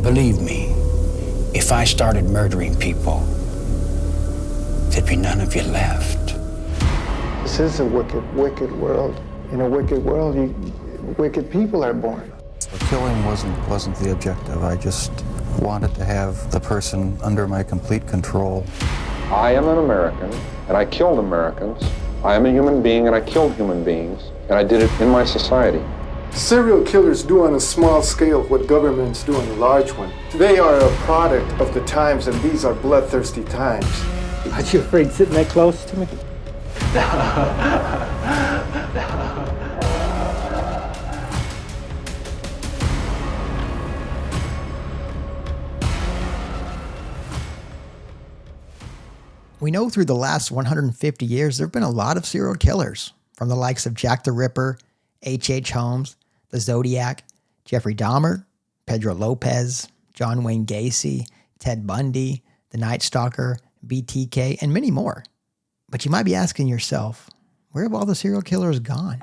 Believe me, if I started murdering people, there'd be none of you left. This is a wicked, wicked world. In a wicked world, wicked people are born. The killing wasn't the objective. I just wanted to have the person under my complete control. I am an American, and I killed Americans. I am a human being, and I killed human beings, and I did it in my society. Serial killers do on a small scale what governments do on a large one. They are a product of the times, and these are bloodthirsty times. Aren't you afraid sitting that close to me? We know through the last 150 years, there have been a lot of serial killers, from the likes of Jack the Ripper, H.H. Holmes, the Zodiac, Jeffrey Dahmer, Pedro Lopez, John Wayne Gacy, Ted Bundy, the Night Stalker, BTK, and many more. But you might be asking yourself, where have all the serial killers gone?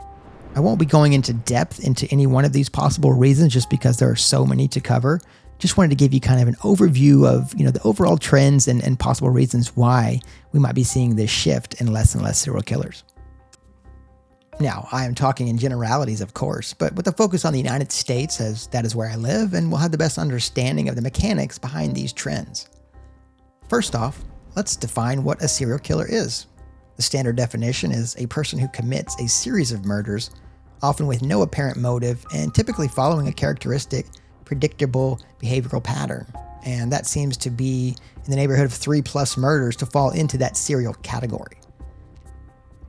I won't be going into depth into any one of these possible reasons just because there are so many to cover. Just wanted to give you kind of an overview of, the overall trends and possible reasons why we might be seeing this shift in less and less serial killers. Now, I am talking in generalities, of course, but with a focus on the United States, as that is where I live, and we'll have the best understanding of the mechanics behind these trends. First off, let's define what a serial killer is. The standard definition is a person who commits a series of murders, often with no apparent motive and typically following a characteristic, predictable behavioral pattern. And that seems to be in the neighborhood of 3+ murders to fall into that serial category.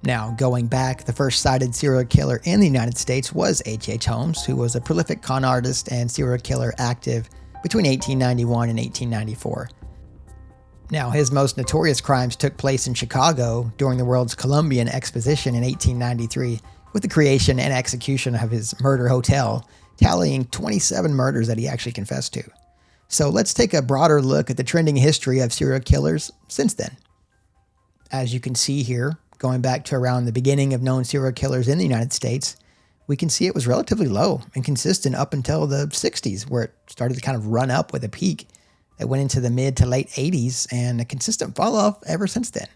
Now, going back, the first cited serial killer in the United States was H.H. Holmes, who was a prolific con artist and serial killer active between 1891 and 1894. Now, his most notorious crimes took place in Chicago during the World's Columbian Exposition in 1893, with the creation and execution of his murder hotel, tallying 27 murders that he actually confessed to. So let's take a broader look at the trending history of serial killers since then. As you can see here, going back to around the beginning of known serial killers in the United States, we can see it was relatively low and consistent up until the 60s, where it started to kind of run up with a peak that went into the mid to late 80s and a consistent fall off ever since then.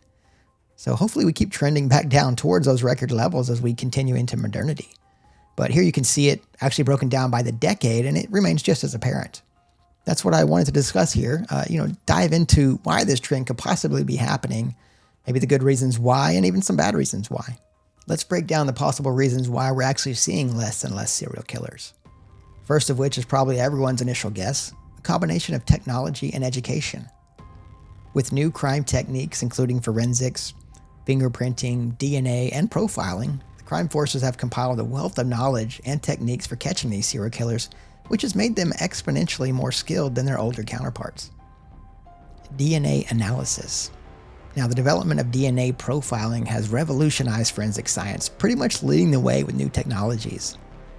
So hopefully we keep trending back down towards those record levels as we continue into modernity. But here you can see it actually broken down by the decade, and it remains just as apparent. That's what I wanted to discuss here. Dive into why this trend could possibly be happening, maybe the good reasons why, and even some bad reasons why. Let's break down the possible reasons why we're actually seeing less and less serial killers. First of which is probably everyone's initial guess, a combination of technology and education. With new crime techniques, including forensics, fingerprinting, DNA, and profiling, the crime forces have compiled a wealth of knowledge and techniques for catching these serial killers, which has made them exponentially more skilled than their older counterparts. DNA analysis. Now, the development of DNA profiling has revolutionized forensic science, pretty much leading the way with new technologies.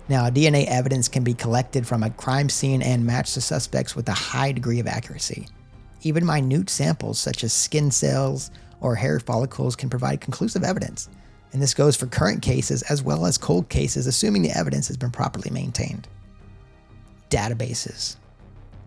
Now, DNA evidence can be collected from a crime scene and match the suspects with a high degree of accuracy. Even minute samples such as skin cells or hair follicles can provide conclusive evidence, and this goes for current cases as well as cold cases, assuming the evidence has been properly maintained. Databases.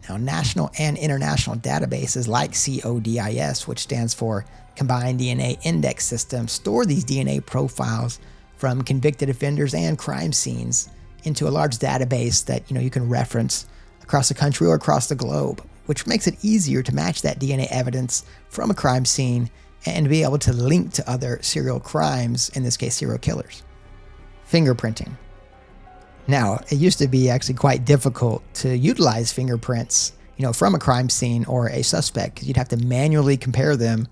Now, national and international databases like CODIS, which stands for Combined DNA Index System, store these DNA profiles from convicted offenders and crime scenes into a large database that you can reference across the country or across the globe, which makes it easier to match that DNA evidence from a crime scene and be able to link to other serial crimes, in this case serial killers. Fingerprinting. Now, it used to be actually quite difficult to utilize fingerprints, from a crime scene or a suspect, because you'd have to manually compare them,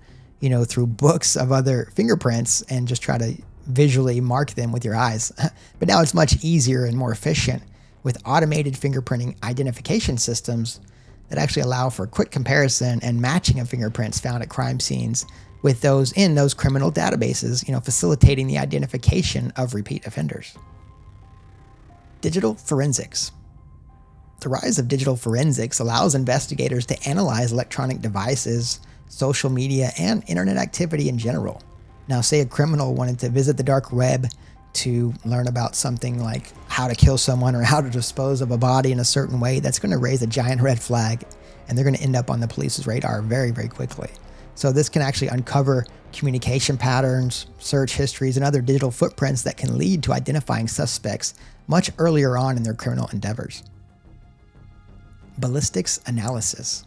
through books of other fingerprints and just try to visually mark them with your eyes. But now it's much easier and more efficient with automated fingerprinting identification systems that actually allow for quick comparison and matching of fingerprints found at crime scenes with those in those criminal databases, facilitating the identification of repeat offenders. Digital forensics. The rise of digital forensics allows investigators to analyze electronic devices, social media, and internet activity in general. Now, say a criminal wanted to visit the dark web to learn about something like how to kill someone or how to dispose of a body in a certain way, that's going to raise a giant red flag, and they're going to end up on the police's radar very, very quickly. So this can actually uncover communication patterns, search histories, and other digital footprints that can lead to identifying suspects much earlier on in their criminal endeavors. Ballistics Analysis.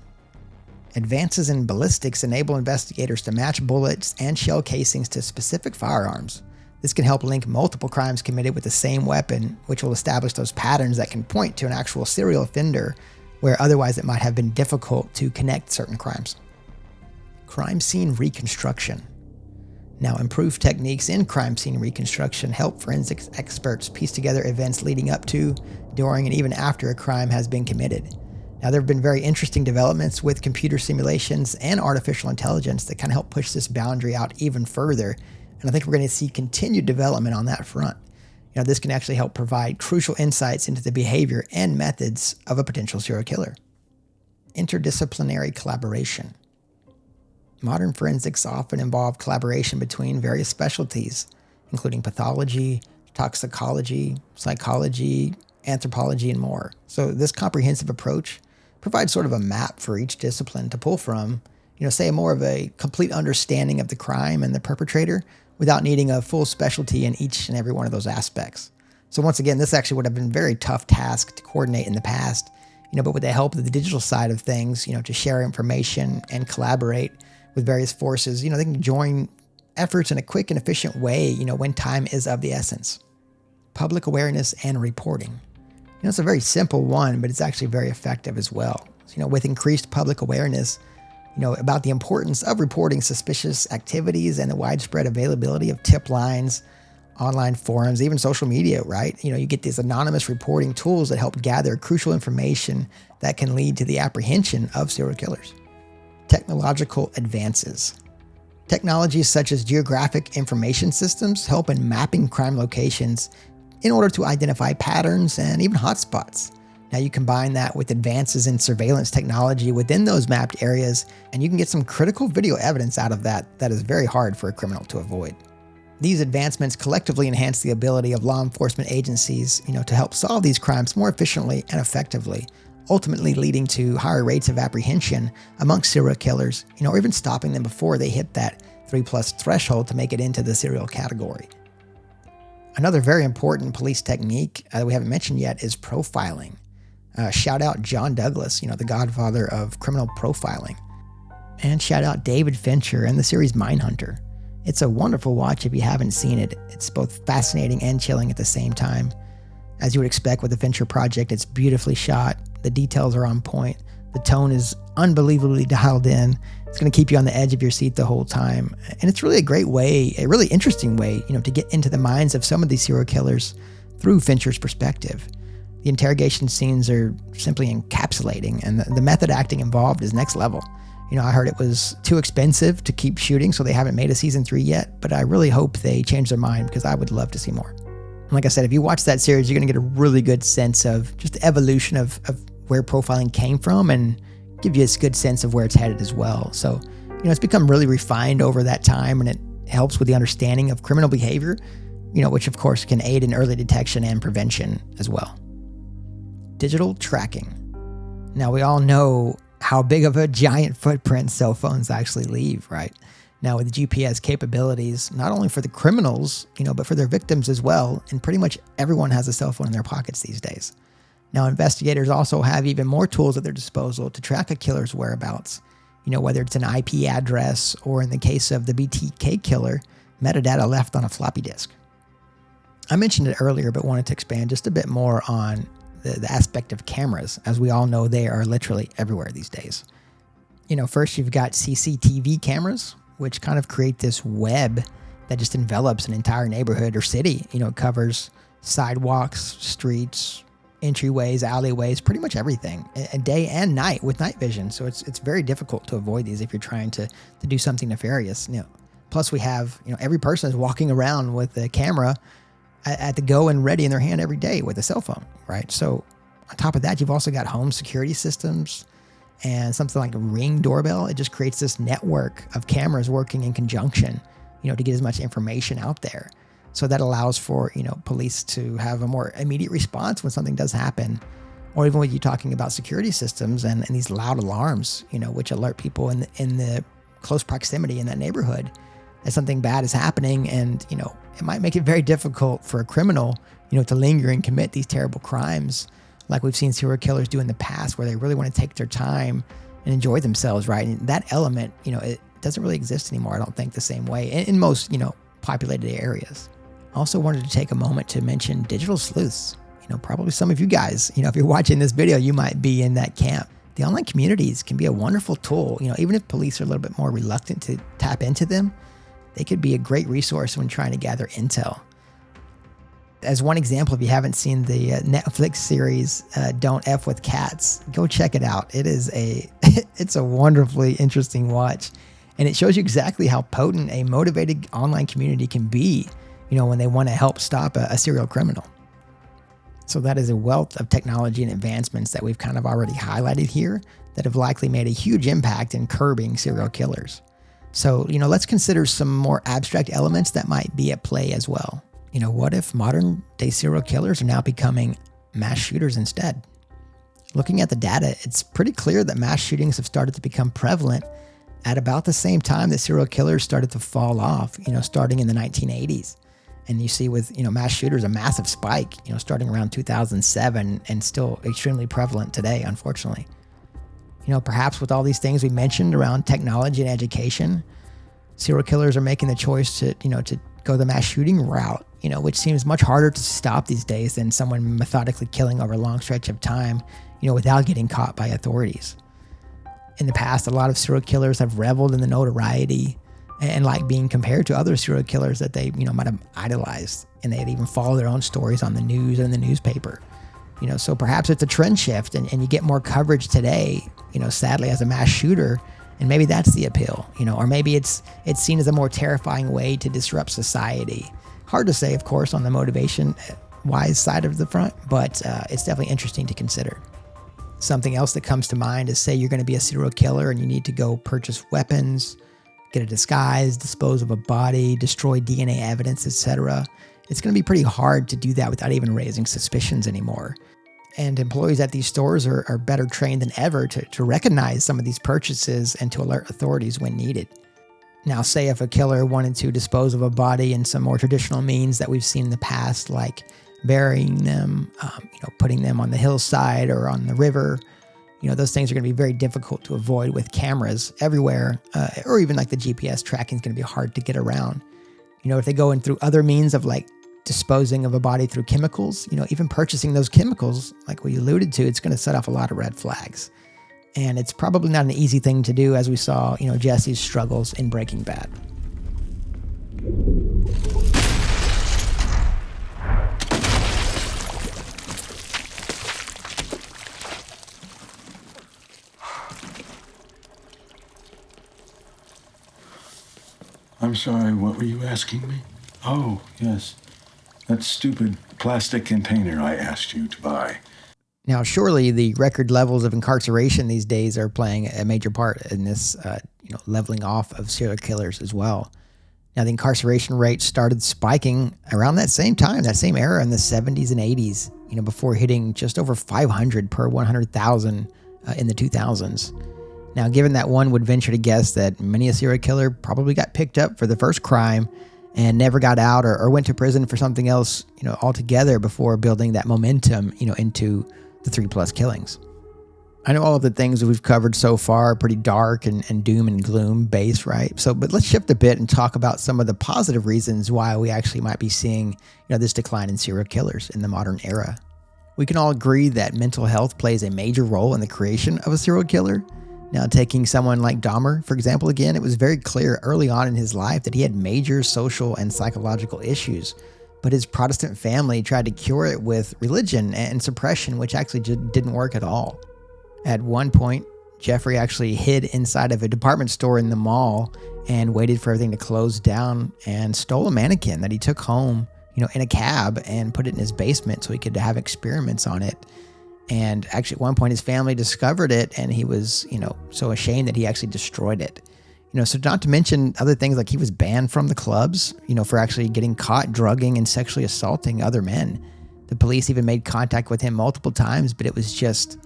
Advances in ballistics enable investigators to match bullets and shell casings to specific firearms. This can help link multiple crimes committed with the same weapon, which will establish those patterns that can point to an actual serial offender, where otherwise it might have been difficult to connect certain crimes. Crime scene reconstruction. Now, improved techniques in crime scene reconstruction help forensics experts piece together events leading up to, during, and even after a crime has been committed. Now, there have been very interesting developments with computer simulations and artificial intelligence that kind of help push this boundary out even further. And I think we're going to see continued development on that front. You know, this can actually help provide crucial insights into the behavior and methods of a potential serial killer. Interdisciplinary collaboration. Modern forensics often involve collaboration between various specialties, including pathology, toxicology, psychology, anthropology, and more. So this comprehensive approach provides sort of a map for each discipline to pull from, say more of a complete understanding of the crime and the perpetrator without needing a full specialty in each and every one of those aspects. So once again, this actually would have been a very tough task to coordinate in the past, but with the help of the digital side of things, to share information and collaborate with various forces, they can join efforts in a quick and efficient way, when time is of the essence. Public awareness and reporting. It's a very simple one, but it's actually very effective as well. So, with increased public awareness, about the importance of reporting suspicious activities and the widespread availability of tip lines, online forums, even social media, right? You get these anonymous reporting tools that help gather crucial information that can lead to the apprehension of serial killers. Technological advances. Technologies such as geographic information systems help in mapping crime locations in order to identify patterns and even hotspots. Now you combine that with advances in surveillance technology within those mapped areas, and you can get some critical video evidence out of that is very hard for a criminal to avoid. These advancements collectively enhance the ability of law enforcement agencies, to help solve these crimes more efficiently and effectively, ultimately leading to higher rates of apprehension amongst serial killers, or even stopping them before they hit that 3+ threshold to make it into the serial category. Another very important police technique that we haven't mentioned yet is profiling. Shout out John Douglas, the godfather of criminal profiling. And shout out David Fincher and the series Mindhunter. It's a wonderful watch if you haven't seen it. It's both fascinating and chilling at the same time. As you would expect with the Fincher project, it's beautifully shot. The details are on point. The tone is unbelievably dialed in. It's going to keep you on the edge of your seat the whole time. And it's really a great way, a really interesting way, to get into the minds of some of these serial killers through Fincher's perspective. The interrogation scenes are simply encapsulating, and the method acting involved is next level. I heard it was too expensive to keep shooting, so they haven't made a season 3 yet, but I really hope they change their mind because I would love to see more. And like I said, if you watch that series, you're going to get a really good sense of just the evolution of where profiling came from and give you a good sense of where it's headed as well. So, it's become really refined over that time, and it helps with the understanding of criminal behavior, which of course can aid in early detection and prevention as well. Digital tracking. Now, we all know how big of a giant footprint cell phones actually leave, right? Now, with GPS capabilities, not only for the criminals, but for their victims as well, and pretty much everyone has a cell phone in their pockets these days. Now, investigators also have even more tools at their disposal to track a killer's whereabouts, whether it's an IP address or, in the case of the BTK killer, metadata left on a floppy disk. I mentioned it earlier, but wanted to expand just a bit more on the aspect of cameras. As we all know, they are literally everywhere these days. First you've got CCTV cameras, which kind of create this web that just envelops an entire neighborhood or city. It covers sidewalks, streets, entryways, alleyways, pretty much everything, day and night with night vision. So it's very difficult to avoid these if you're trying to do something nefarious. Plus we have, every person is walking around with a camera at the go and ready in their hand every day with a cell phone, right? So on top of that, you've also got home security systems and something like a Ring doorbell. It just creates this network of cameras working in conjunction, to get as much information out there. So that allows for, police to have a more immediate response when something does happen. Or even when you're talking about security systems and these loud alarms, which alert people in the close proximity in that neighborhood that something bad is happening. And, it might make it very difficult for a criminal, to linger and commit these terrible crimes like we've seen serial killers do in the past, where they really want to take their time and enjoy themselves, right? And that element, it doesn't really exist anymore, I don't think, the same way in most, populated areas. Also wanted to take a moment to mention digital sleuths. Probably some of you guys, if you're watching this video, you might be in that camp. The online communities can be a wonderful tool. Even if police are a little bit more reluctant to tap into them, they could be a great resource when trying to gather intel. As one example, if you haven't seen the Netflix series Don't F with Cats, go check it out. It's a wonderfully interesting watch. And it shows you exactly how potent a motivated online community can be, when they want to help stop a serial criminal. So that is a wealth of technology and advancements that we've kind of already highlighted here that have likely made a huge impact in curbing serial killers. So, let's consider some more abstract elements that might be at play as well. What if modern day serial killers are now becoming mass shooters instead? Looking at the data, it's pretty clear that mass shootings have started to become prevalent at about the same time that serial killers started to fall off, starting in the 1980s. And you see with, mass shooters, a massive spike, starting around 2007 and still extremely prevalent today, unfortunately. Perhaps with all these things we mentioned around technology and education, serial killers are making the choice to go the mass shooting route, which seems much harder to stop these days than someone methodically killing over a long stretch of time, without getting caught by authorities. In the past, a lot of serial killers have reveled in the notoriety and like being compared to other serial killers that they, might have idolized, and they'd even follow their own stories on the news and the newspaper. So perhaps it's a trend shift and you get more coverage today, sadly, as a mass shooter, and maybe that's the appeal, or maybe it's seen as a more terrifying way to disrupt society. Hard to say, of course, on the motivation-wise side of the front, but it's definitely interesting to consider. Something else that comes to mind is, say you're going to be a serial killer and you need to go purchase weapons, get a disguise, dispose of a body, destroy DNA evidence, etc. It's going to be pretty hard to do that without even raising suspicions anymore. And employees at these stores are better trained than ever to recognize some of these purchases and to alert authorities when needed. Now, say if a killer wanted to dispose of a body in some more traditional means that we've seen in the past, like burying them, putting them on the hillside or on the river, those things are going to be very difficult to avoid with cameras everywhere, or even like the GPS tracking is going to be hard to get around. If they go in through other means of like disposing of a body through chemicals, even purchasing those chemicals, like we alluded to, it's going to set off a lot of red flags. And it's probably not an easy thing to do, as we saw, Jesse's struggles in Breaking Bad. I'm sorry, what were you asking me? Oh, yes. That stupid plastic container I asked you to buy. Now, surely the record levels of incarceration these days are playing a major part in this, leveling off of serial killers as well. Now, the incarceration rate started spiking around that same time, that same era in the 70s and 80s, before hitting just over 500 per 100,000 in the 2000s. Now, given that one would venture to guess that many a serial killer probably got picked up for the first crime and never got out or went to prison for something else, altogether before building that momentum, into the 3+ killings. I know all of the things that we've covered so far are pretty dark and doom and gloom based, right? But let's shift a bit and talk about some of the positive reasons why we actually might be seeing, this decline in serial killers in the modern era. We can all agree that mental health plays a major role in the creation of a serial killer. Now, taking someone like Dahmer, for example, again, it was very clear early on in his life that he had major social and psychological issues, but his Protestant family tried to cure it with religion and suppression, which actually didn't work at all. At one point, Jeffrey actually hid inside of a department store in the mall and waited for everything to close down and stole a mannequin that he took home, in a cab and put it in his basement so he could have experiments on it. And actually, at one point, his family discovered it, and he was, so ashamed that he actually destroyed it. So not to mention other things like he was banned from the clubs, for actually getting caught drugging and sexually assaulting other men. The police even made contact with him multiple times, but it was just,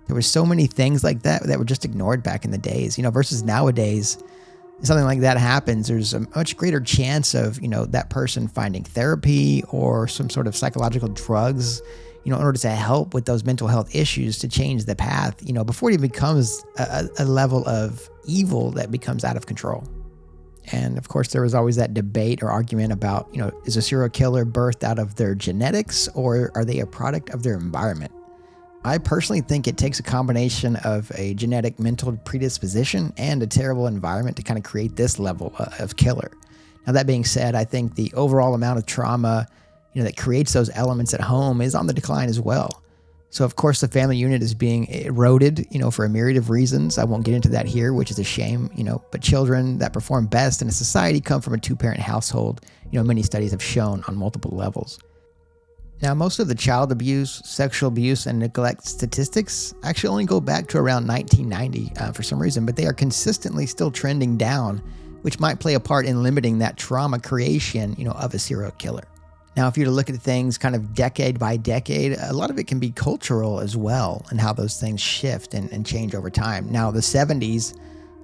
there were so many things like that were just ignored back in the days, versus nowadays. If something like that happens, there's a much greater chance of, that person finding therapy or some sort of psychological drugs, in order to help with those mental health issues to change the path, before it even becomes a level of evil that becomes out of control. And of course, there was always that debate or argument about, is a serial killer birthed out of their genetics or are they a product of their environment? I personally think it takes a combination of a genetic mental predisposition and a terrible environment to kind of create this level of killer. Now, that being said, I think the overall amount of trauma that creates those elements at home is on the decline as well. So, of course, the family unit is being eroded, for a myriad of reasons. I won't get into that here, which is a shame, but children that perform best in a society come from a two-parent household, many studies have shown on multiple levels. Now, most of the child abuse, sexual abuse, and neglect statistics actually only go back to around 1990 for some reason, but they are consistently still trending down, which might play a part in limiting that trauma creation, of a serial killer. Now, if you're to look at things kind of decade by decade, a lot of it can be cultural as well and how those things shift and change over time. Now, the 70s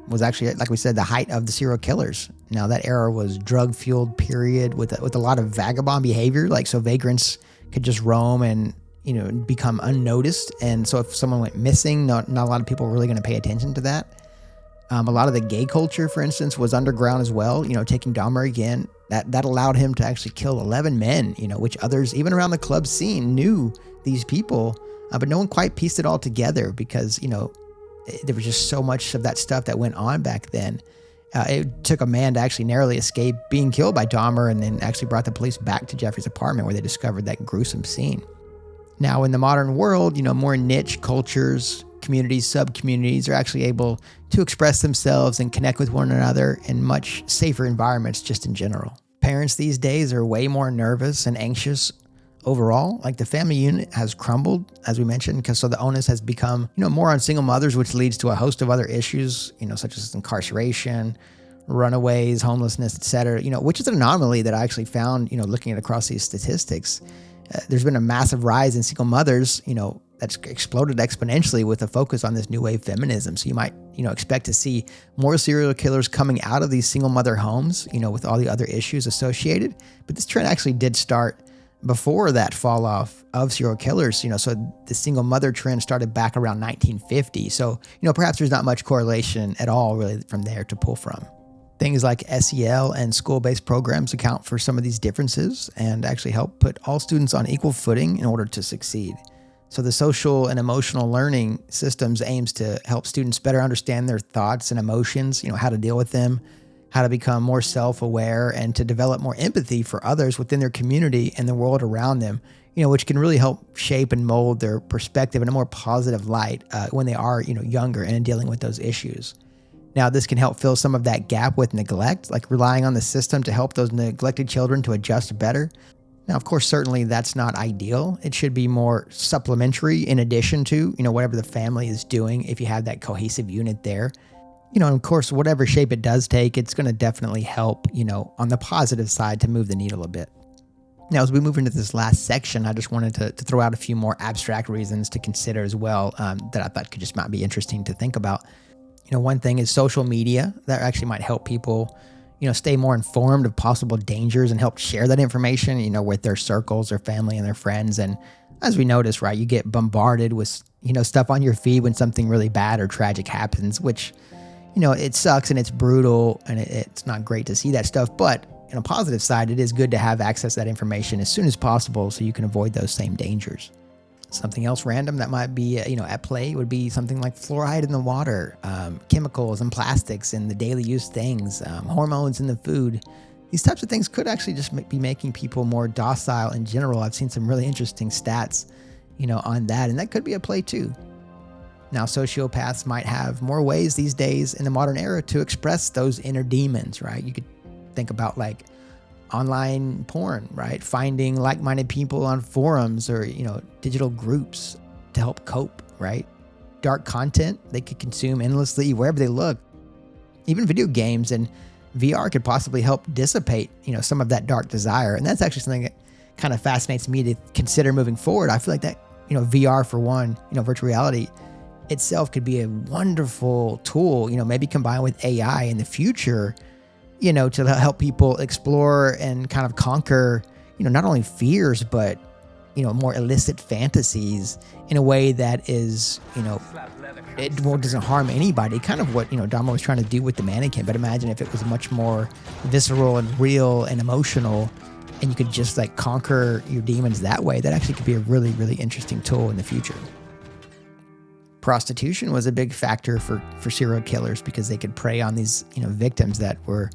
was actually, like we said, the height of the serial killers. Now, that era was drug-fueled period with a lot of vagabond behavior. So vagrants could just roam and, become unnoticed. And so if someone went missing, not a lot of people were really going to pay attention to that. A lot of the gay culture, for instance, was underground as well. Taking Dahmer again, that allowed him to actually kill 11 men, which others, even around the club scene, knew these people, but no one quite pieced it all together because, there was just so much of that stuff that went on back then. It took a man to actually narrowly escape being killed by Dahmer and then actually brought the police back to Jeffrey's apartment where they discovered that gruesome scene. Now, in the modern world, more niche cultures, communities, sub-communities are actually able to express themselves and connect with one another in much safer environments just in general. Parents these days are way more nervous and anxious overall. The family unit has crumbled, as we mentioned, because so the onus has become, more on single mothers, which leads to a host of other issues, such as incarceration, runaways, homelessness, etc., which is an anomaly that I actually found, looking at across these statistics. There's been a massive rise in single mothers, that's exploded exponentially with a focus on this new wave feminism. So you might, expect to see more serial killers coming out of these single mother homes, with all the other issues associated. But this trend actually did start before that fall off of serial killers, so the single mother trend started back around 1950. So, perhaps there's not much correlation at all really from there to pull from. Things like SEL and school-based programs account for some of these differences and actually help put all students on equal footing in order to succeed. So the social and emotional learning systems aims to help students better understand their thoughts and emotions, how to deal with them, how to become more self-aware, and to develop more empathy for others within their community and the world around them, which can really help shape and mold their perspective in a more positive light when they are, younger and dealing with those issues. Now, this can help fill some of that gap with neglect, like relying on the system to help those neglected children to adjust better. Now, of course, certainly that's not ideal. It should be more supplementary in addition to, whatever the family is doing if you have that cohesive unit there. And of course, whatever shape it does take, it's going to definitely help, on the positive side to move the needle a bit. Now, as we move into this last section, I just wanted to throw out a few more abstract reasons to consider as well that I thought could just might be interesting to think about. One thing is social media that actually might help people, stay more informed of possible dangers and help share that information, with their circles, their family, and their friends. And as we notice, right, you get bombarded with, stuff on your feed when something really bad or tragic happens, which, it sucks and it's brutal and it's not great to see that stuff. But on a positive side, it is good to have access to that information as soon as possible so you can avoid those same dangers. Something else random that might be, at play would be something like fluoride in the water, chemicals and plastics in the daily use things, hormones in the food. These types of things could actually just be making people more docile in general. I've seen some really interesting stats, on that, and that could be at play too. Now, sociopaths might have more ways these days in the modern era to express those inner demons, right? You could think about like online porn, right? Finding like-minded people on forums or, digital groups to help cope, right? Dark content they could consume endlessly wherever they look. Even video games and VR could possibly help dissipate, some of that dark desire. And that's actually something that kind of fascinates me to consider moving forward. I feel like that, VR for one, virtual reality itself could be a wonderful tool, maybe combined with AI in the future, to help people explore and kind of conquer, not only fears, but, more illicit fantasies in a way that is, it doesn't harm anybody. Kind of what, Dahmer was trying to do with the mannequin. But imagine if it was much more visceral and real and emotional, and you could just like conquer your demons that way. That actually could be a really, really interesting tool in the future. Prostitution was a big factor for serial killers because they could prey on these, victims that were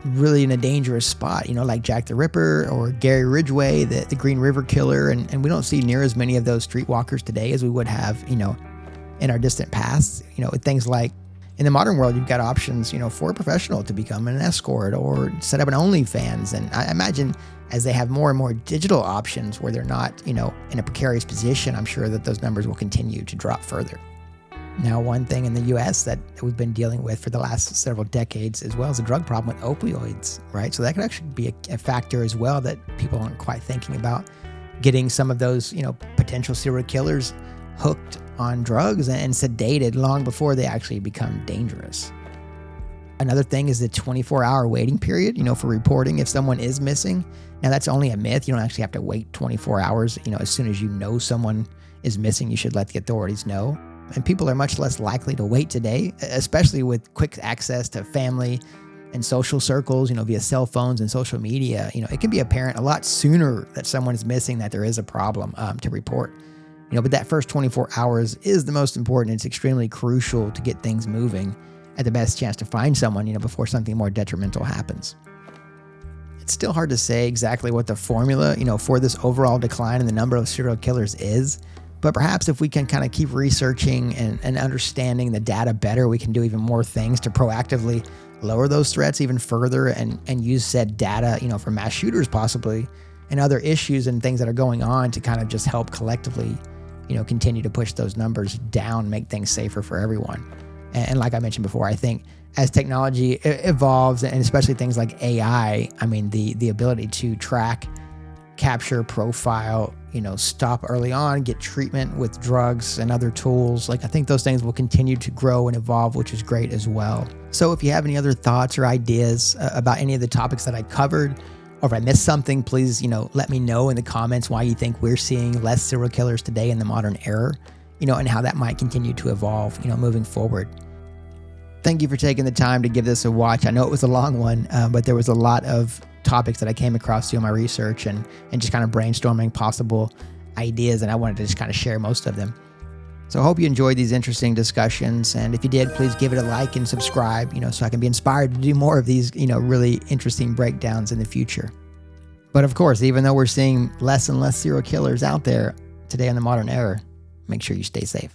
really in a dangerous spot, like Jack the Ripper or Gary Ridgway, the Green River Killer. And we don't see near as many of those streetwalkers today as we would have, in our distant past. Things like in the modern world, you've got options, for a professional to become an escort or set up an OnlyFans. And I imagine as they have more and more digital options where they're not, in a precarious position, I'm sure that those numbers will continue to drop further. Now, one thing in the U.S. that we've been dealing with for the last several decades as well is the drug problem with opioids, right? So that could actually be a factor as well that people aren't quite thinking about, getting some of those, potential serial killers hooked on drugs and sedated long before they actually become dangerous. Another thing is the 24-hour waiting period, for reporting if someone is missing. Now, that's only a myth. You don't actually have to wait 24 hours. As soon as you know someone is missing, you should let the authorities know. And people are much less likely to wait today, especially with quick access to family and social circles, via cell phones and social media. It can be apparent a lot sooner that someone is missing, that there is a problem to report. But that first 24 hours is the most important. It's extremely crucial to get things moving at the best chance to find someone, before something more detrimental happens. It's still hard to say exactly what the formula, for this overall decline in the number of serial killers is. But perhaps if we can kind of keep researching and understanding the data better, we can do even more things to proactively lower those threats even further and use said data, for mass shooters possibly and other issues and things that are going on to kind of just help collectively, continue to push those numbers down, make things safer for everyone. And like I mentioned before, I think as technology evolves, and especially things like AI, the ability to track, capture, profile, stop early on, get treatment with drugs and other tools. I think those things will continue to grow and evolve, which is great as well. So if you have any other thoughts or ideas about any of the topics that I covered, or if I missed something, please, let me know in the comments why you think we're seeing less serial killers today in the modern era, and how that might continue to evolve, moving forward. Thank you for taking the time to give this a watch. I know it was a long one, but there was a lot of topics that I came across doing my research and just kind of brainstorming possible ideas, and I wanted to just kind of share most of them. So I hope you enjoyed these interesting discussions, and if you did, please give it a like and subscribe, so I can be inspired to do more of these, really interesting breakdowns in the future. But of course, even though we're seeing less and less serial killers out there today in the modern era, make sure you stay safe.